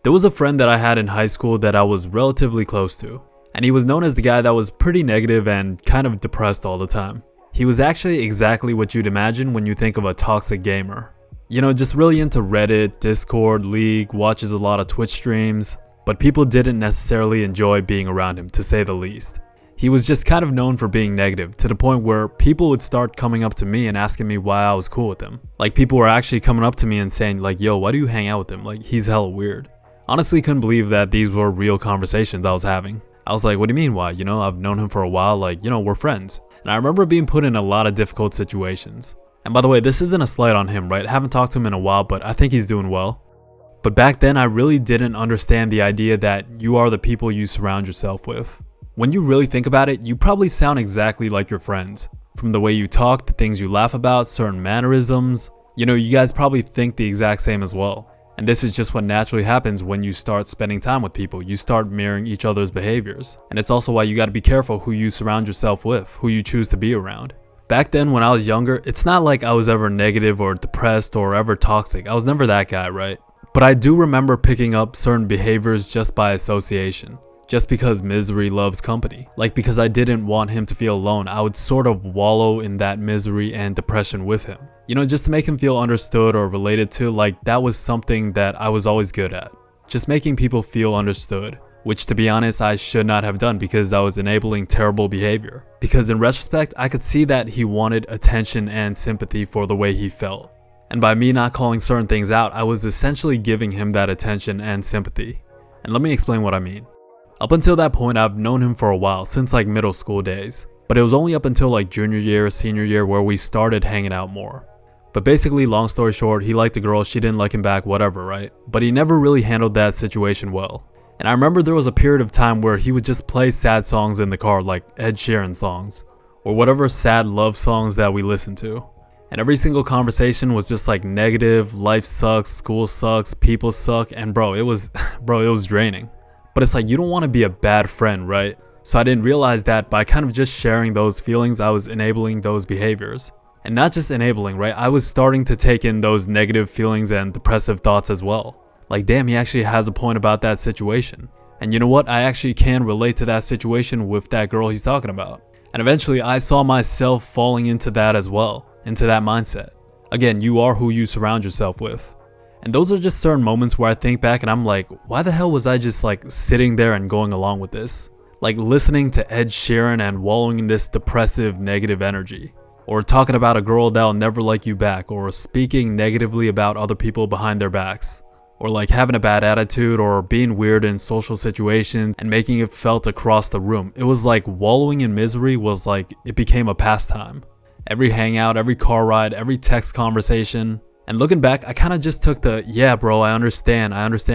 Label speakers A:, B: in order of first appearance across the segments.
A: There was a friend that I had in high school that I was relatively close to, and he was known as the guy that was pretty negative and kind of depressed all the time. He was actually exactly what you'd imagine when you think of a toxic gamer. You know, just really into Reddit, Discord, League, watches a lot of Twitch streams, but people didn't necessarily enjoy being around him, to say the least. He was just kind of known for being negative, to the point where people would start coming up to me and asking me why I was cool with him. Like, people were actually coming up to me and saying like, yo, why do you hang out with him? Like, he's hella weird. Honestly, couldn't believe that these were real conversations I was having. I was like, what do you mean why? You know, I've known him for a while, like, you know, we're friends. And I remember being put in a lot of difficult situations. And by the way, this isn't a slight on him, right? I haven't talked to him in a while, but I think he's doing well. But back then, I really didn't understand the idea that you are the people you surround yourself with. When you really think about it, you probably sound exactly like your friends. From the way you talk, the things you laugh about, certain mannerisms, you know, you guys probably think the exact same as well. And this is just what naturally happens when you start spending time with people. You start mirroring each other's behaviors. And it's also why you gotta be careful who you surround yourself with, who you choose to be around. Back then when I was younger, it's not like I was ever negative or depressed or ever toxic. I was never that guy, right? But I do remember picking up certain behaviors just by association. Just because misery loves company. Like, because I didn't want him to feel alone, I would sort of wallow in that misery and depression with him. You know, just to make him feel understood or related to, like, that was something that I was always good at. Just making people feel understood. Which, to be honest, I should not have done because I was enabling terrible behavior. Because in retrospect, I could see that he wanted attention and sympathy for the way he felt. And by me not calling certain things out, I was essentially giving him that attention and sympathy. And let me explain what I mean. Up until that point, I've known him for a while, since like middle school days. But it was only up until like junior year, senior year where we started hanging out more. But basically, long story short, he liked a girl, she didn't like him back, whatever, right? But he never really handled that situation well. And I remember there was a period of time where he would just play sad songs in the car, like Ed Sheeran songs, or whatever sad love songs that we listened to. And every single conversation was just like negative, life sucks, school sucks, people suck, and bro, it was draining. But it's like, you don't want to be a bad friend, right? So I didn't realize that by kind of just sharing those feelings, I was enabling those behaviors. And not just enabling, right? I was starting to take in those negative feelings and depressive thoughts as well. Like, damn, he actually has a point about that situation. And you know what? I actually can relate to that situation with that girl he's talking about. And eventually, I saw myself falling into that as well, into that mindset. Again, you are who you surround yourself with. And those are just certain moments where I think back and I'm like, why the hell was I just like sitting there and going along with this? Like listening to Ed Sheeran and wallowing in this depressive, negative energy. Or talking about a girl that'll never like you back. Or speaking negatively about other people behind their backs. Or like having a bad attitude or being weird in social situations and making it felt across the room. It was like wallowing in misery was like, it became a pastime. Every hangout, every car ride, every text conversation. And looking back, I kind of just took the, yeah bro, I understand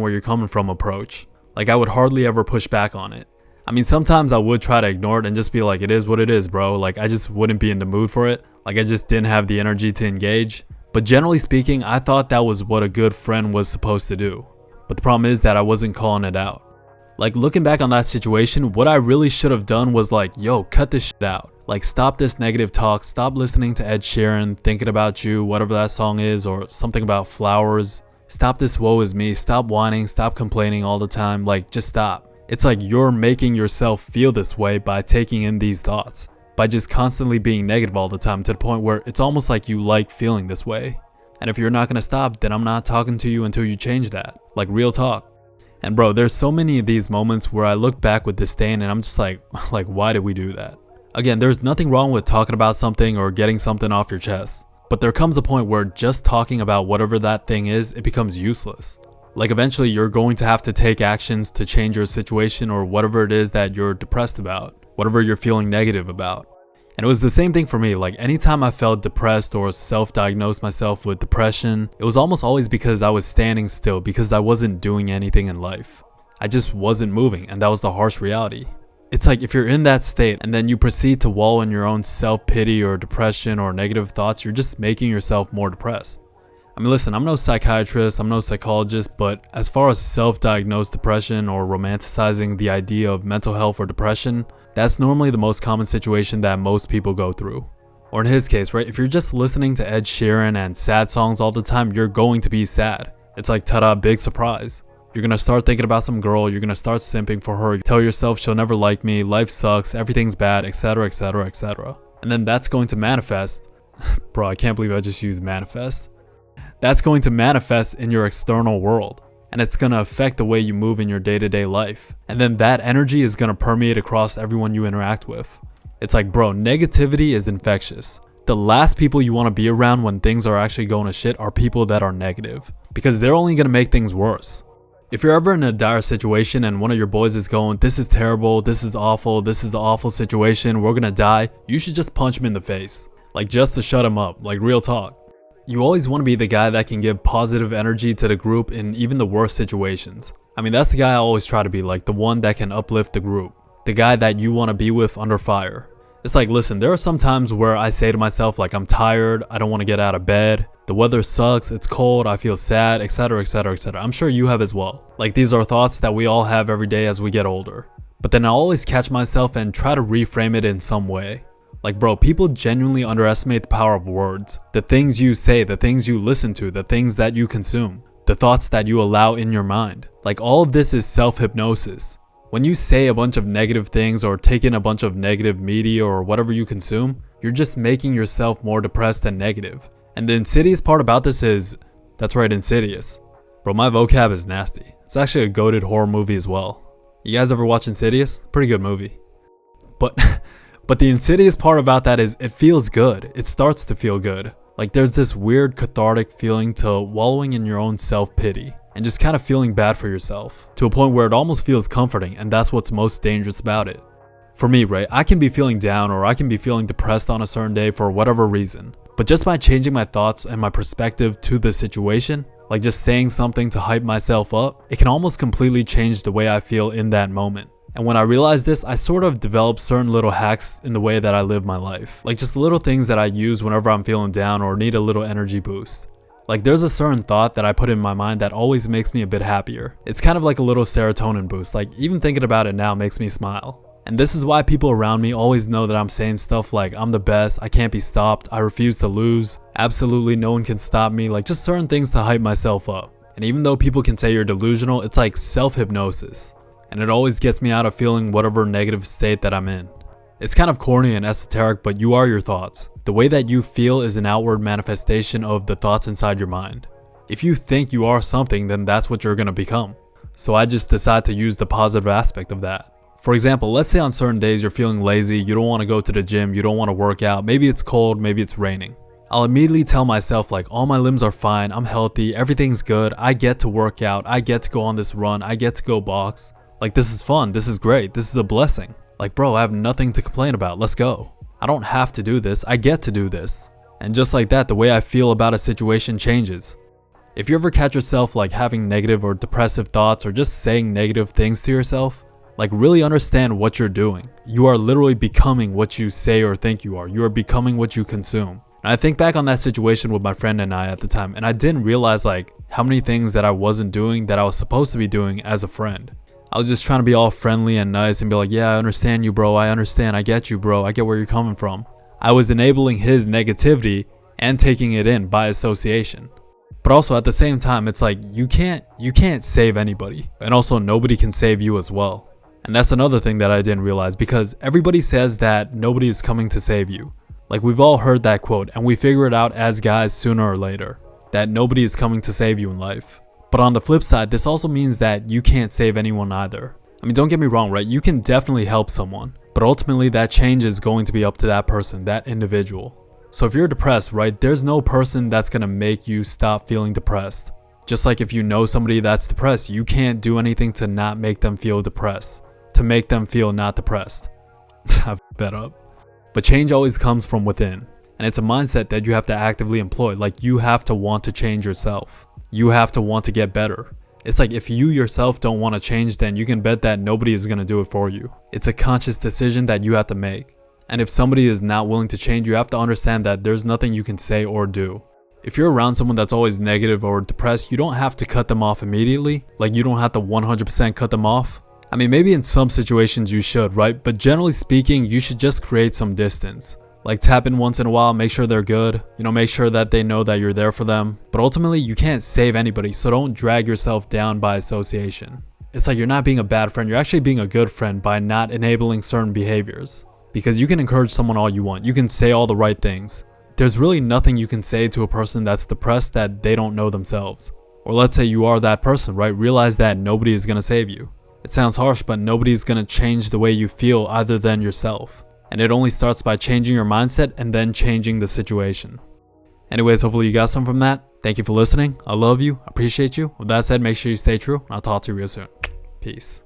A: where you're coming from approach. Like I would hardly ever push back on it. I mean, sometimes I would try to ignore it and just be like, it is what it is, bro. Like I just wouldn't be in the mood for it. Like I just didn't have the energy to engage. But generally speaking, I thought that was what a good friend was supposed to do. But the problem is that I wasn't calling it out. Like looking back on that situation, what I really should have done was like, yo, cut this shit out. Like stop this negative talk, stop listening to Ed Sheeran, thinking about you, whatever that song is, or something about flowers. Stop this woe is me, stop whining, stop complaining all the time, like just stop. It's like you're making yourself feel this way by taking in these thoughts. By just constantly being negative all the time to the point where it's almost like you like feeling this way. And if you're not gonna stop, then I'm not talking to you until you change that. Like real talk. And bro, there's so many of these moments where I look back with disdain and I'm just like why did we do that? Again, there's nothing wrong with talking about something or getting something off your chest. But there comes a point where just talking about whatever that thing is, it becomes useless. Like eventually you're going to have to take actions to change your situation or whatever it is that you're depressed about, whatever you're feeling negative about. And it was the same thing for me. Like anytime I felt depressed or self-diagnosed myself with depression, it was almost always because I was standing still, because I wasn't doing anything in life. I just wasn't moving, and that was the harsh reality. It's like if you're in that state and then you proceed to wallow in your own self-pity or depression or negative thoughts, you're just making yourself more depressed. I mean, listen, I'm no psychiatrist, I'm no psychologist, but as far as self-diagnosed depression or romanticizing the idea of mental health or depression, that's normally the most common situation that most people go through. Or in his case, right, if you're just listening to Ed Sheeran and sad songs all the time, you're going to be sad. It's like, ta-da, big surprise. You're gonna start thinking about some girl, you're gonna start simping for her, you tell yourself she'll never like me, life sucks, everything's bad, etc, etc, etc. And then that's going to manifest. Bro, I can't believe I just used manifest. That's going to manifest in your external world. And it's gonna affect the way you move in your day-to-day life. And then that energy is gonna permeate across everyone you interact with. It's like, bro, negativity is infectious. The last people you wanna be around when things are actually going to shit are people that are negative. Because they're only gonna make things worse. If you're ever in a dire situation and one of your boys is going, this is terrible, this is awful, this is an awful situation, we're gonna die, you should just punch him in the face. Like, just to shut him up, like real talk. You always want to be the guy that can give positive energy to the group in even the worst situations. I mean, that's the guy I always try to be, like the one that can uplift the group. The guy that you want to be with under fire. It's like, listen, there are some times where I say to myself, like, I'm tired, I don't want to get out of bed, the weather sucks, it's cold, I feel sad, etc, etc, etc. I'm sure you have as well. Like, these are thoughts that we all have every day as we get older. But then I always catch myself and try to reframe it in some way. Like, bro, people genuinely underestimate the power of words. The things you say, the things you listen to, the things that you consume, the thoughts that you allow in your mind. Like, all of this is self-hypnosis. When you say a bunch of negative things or take in a bunch of negative media or whatever you consume, you're just making yourself more depressed and negative. And the insidious part about this is, that's right, insidious. Bro, my vocab is nasty. It's actually a goated horror movie as well. You guys ever watch Insidious? Pretty good movie. But the insidious part about that is it feels good. It starts to feel good. Like, there's this weird cathartic feeling to wallowing in your own self-pity and just kind of feeling bad for yourself to a point where it almost feels comforting, and that's what's most dangerous about it. For me, right, I can be feeling down or I can be feeling depressed on a certain day for whatever reason. But just by changing my thoughts and my perspective to the situation, like just saying something to hype myself up, it can almost completely change the way I feel in that moment. And when I realized this, I sort of developed certain little hacks in the way that I live my life. Like just little things that I use whenever I'm feeling down or need a little energy boost. Like there's a certain thought that I put in my mind that always makes me a bit happier. It's kind of like a little serotonin boost. Like even thinking about it now makes me smile. And this is why people around me always know that I'm saying stuff like I'm the best, I can't be stopped, I refuse to lose, absolutely no one can stop me, like just certain things to hype myself up. And even though people can say you're delusional, it's like self-hypnosis. And it always gets me out of feeling whatever negative state that I'm in. It's kind of corny and esoteric, but you are your thoughts. The way that you feel is an outward manifestation of the thoughts inside your mind. If you think you are something, then that's what you're gonna become. So I just decide to use the positive aspect of that. For example, let's say on certain days you're feeling lazy, you don't want to go to the gym, you don't want to work out, maybe it's cold, maybe it's raining. I'll immediately tell myself like all my limbs are fine, I'm healthy, everything's good, I get to work out, I get to go on this run, I get to go box. Like this is fun, this is great, this is a blessing. Like bro, I have nothing to complain about, let's go. I don't have to do this, I get to do this. And just like that, the way I feel about a situation changes. If you ever catch yourself like having negative or depressive thoughts or just saying negative things to yourself, like really understand what you're doing. You are literally becoming what you say or think you are. You are becoming what you consume. And I think back on that situation with my friend and I at the time, and I didn't realize like how many things that I wasn't doing that I was supposed to be doing as a friend. I was just trying to be all friendly and nice and be like, yeah, I understand you, bro. I understand. I get you, bro. I get where you're coming from. I was enabling his negativity and taking it in by association. But also at the same time, it's like you can't save anybody. And also nobody can save you as well. And that's another thing that I didn't realize, because everybody says that nobody is coming to save you. Like we've all heard that quote and we figure it out as guys sooner or later, that nobody is coming to save you in life. But on the flip side, this also means that you can't save anyone either. I mean, don't get me wrong, right? You can definitely help someone, but ultimately that change is going to be up to that person, that individual. So if you're depressed, right, there's no person that's gonna make you stop feeling depressed. Just like if you know somebody that's depressed, you can't do anything to not make them feel depressed. To make them feel not depressed. I f***ed that up. But change always comes from within. And it's a mindset that you have to actively employ. Like you have to want to change yourself. You have to want to get better. It's like if you yourself don't want to change, then you can bet that nobody is going to do it for you. It's a conscious decision that you have to make. And if somebody is not willing to change, you have to understand that there's nothing you can say or do. If you're around someone that's always negative or depressed, you don't have to cut them off immediately. Like you don't have to 100% cut them off. I mean, maybe in some situations you should, right? But generally speaking, you should just create some distance. Like tap in once in a while, make sure they're good, make sure that they know that you're there for them. But ultimately, you can't save anybody, so don't drag yourself down by association. It's like you're not being a bad friend, you're actually being a good friend by not enabling certain behaviors. Because you can encourage someone all you want, you can say all the right things. There's really nothing you can say to a person that's depressed that they don't know themselves. Or let's say you are that person, right? Realize that nobody is gonna save you. It sounds harsh, but nobody's gonna change the way you feel other than yourself. And it only starts by changing your mindset and then changing the situation. Anyways, hopefully you got some from that. Thank you for listening. I love you. Appreciate you. With that said, make sure you stay true. I'll talk to you real soon. Peace.